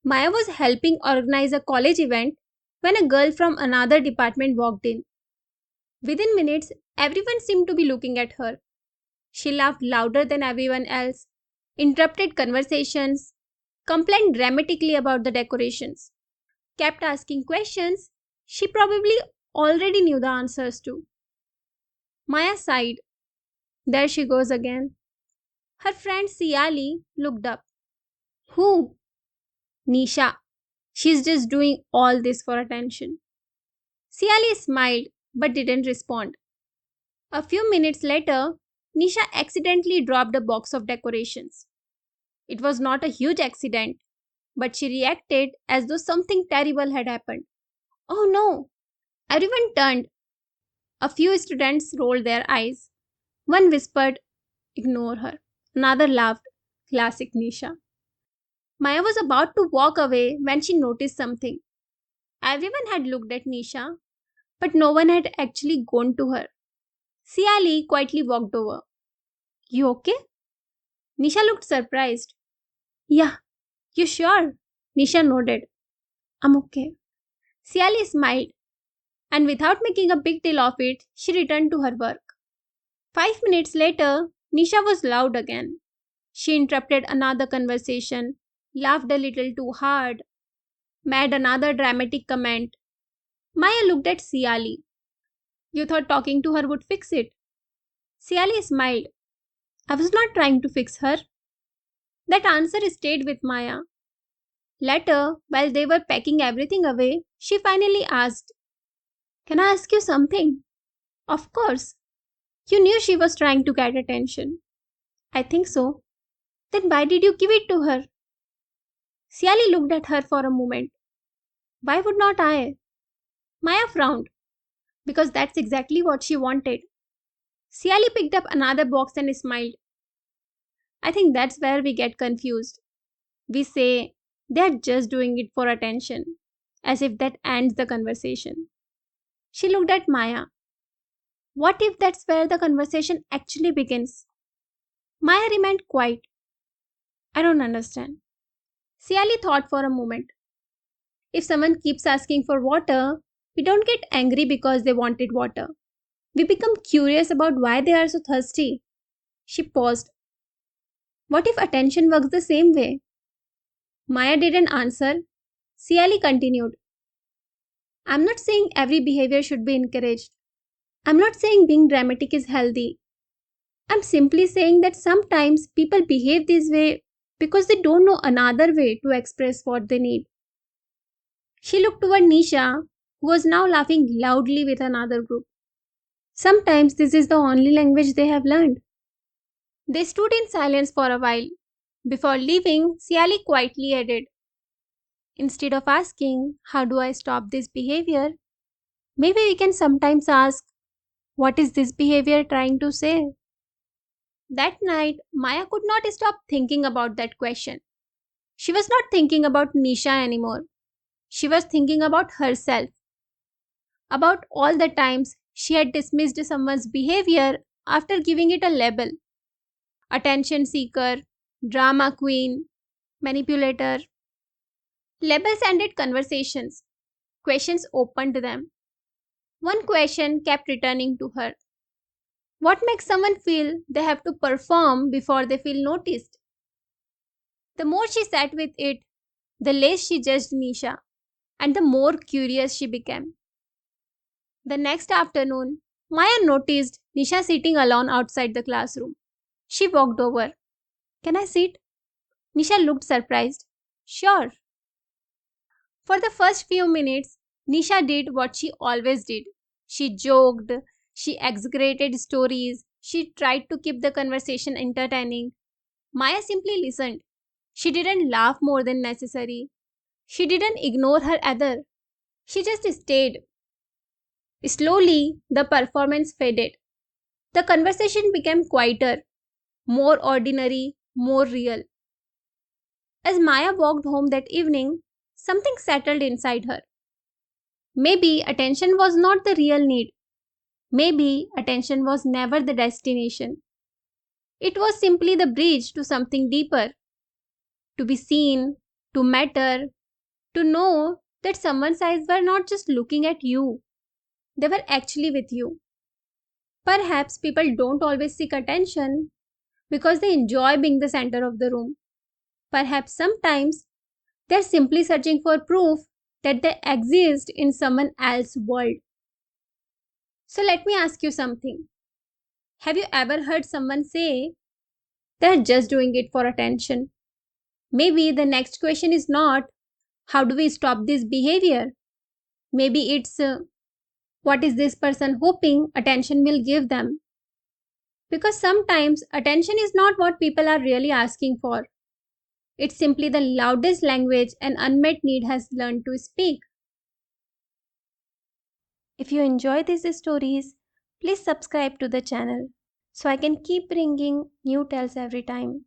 Maya was helping organize a college event when a girl from another department walked in. Within minutes, everyone seemed to be looking at her. She laughed louder than everyone else, interrupted conversations, complained dramatically about the decorations, kept asking questions she probably already knew the answers to. Maya sighed. There she goes again. Her friend Siali looked up. Who? Nisha. She's just doing all this for attention. Siali smiled but didn't respond. A few minutes later, Nisha accidentally dropped a box of decorations. It was not a huge accident, but she reacted as though something terrible had happened. Oh no! Everyone turned. A few students rolled their eyes. One whispered, Ignore her. Another laughed. Classic Nisha. Maya was about to walk away when she noticed something. Everyone had looked at Nisha, but no one had actually gone to her. Siali quietly walked over. You okay? Nisha looked surprised. Yeah, you sure? Nisha nodded. I'm okay. Siali smiled, and without making a big deal of it, she returned to her work. 5 minutes later, Nisha was loud again. She interrupted another conversation, laughed a little too hard, made another dramatic comment. Maya looked at Siali. You thought talking to her would fix it? Siali smiled. I was not trying to fix her. That answer stayed with Maya. Later, while they were packing everything away, she finally asked, Can I ask you something? Of course. You knew she was trying to get attention. I think so. Then why did you give it to her? Siali looked at her for a moment. Why would not I? Maya frowned, because that's exactly what she wanted. Siali picked up another box and smiled. I think that's where we get confused. We say, they're just doing it for attention, as if that ends the conversation. She looked at Maya. What if that's where the conversation actually begins? Maya remained quiet. I don't understand. Siali thought for a moment. If someone keeps asking for water, we don't get angry because they wanted water. We become curious about why they are so thirsty. She paused. What if attention works the same way? Maya didn't answer. Siali continued. I'm not saying every behavior should be encouraged. I'm not saying being dramatic is healthy. I'm simply saying that sometimes people behave this way because they don't know another way to express what they need. She looked toward Nisha, who was now laughing loudly with another group. Sometimes this is the only language they have learned. They stood in silence for a while. Before leaving, Siali quietly added, Instead of asking, How do I stop this behavior? Maybe we can sometimes ask, What is this behavior trying to say? That night, Maya could not stop thinking about that question. She was not thinking about Nisha anymore. She was thinking about herself, about all the times she had dismissed someone's behavior after giving it a label: attention seeker, drama queen, manipulator. Labels ended conversations, questions opened them. One question kept returning to her. What makes someone feel they have to perform before they feel noticed? The more she sat with it, the less she judged Nisha, and the more curious she became. The next afternoon, Maya noticed Nisha sitting alone outside the classroom. She walked over. Can I sit? Nisha looked surprised. Sure. For the first few minutes, Nisha did what she always did. She joked, she exaggerated stories, she tried to keep the conversation entertaining. Maya simply listened. She didn't laugh more than necessary. She didn't ignore her either. She just stayed. Slowly, the performance faded. The conversation became quieter, more ordinary, more real. As Maya walked home that evening, something settled inside her. Maybe attention was not the real need. Maybe attention was never the destination. It was simply the bridge to something deeper, to be seen, to matter, To know that someone's eyes were not just looking at you, they were actually with you. Perhaps people don't always seek attention because they enjoy being the center of the room. Perhaps sometimes they're simply searching for proof that they exist in someone else's world. So let me ask you something. Have you ever heard someone say they're just doing it for attention? Maybe the next question is not how do we stop this behavior? Maybe it's what is this person hoping attention will give them? Because sometimes attention is not what people are really asking for. It's simply the loudest language an unmet need has learned to speak. If you enjoy these stories, please subscribe to the channel so I can keep bringing new tales every time.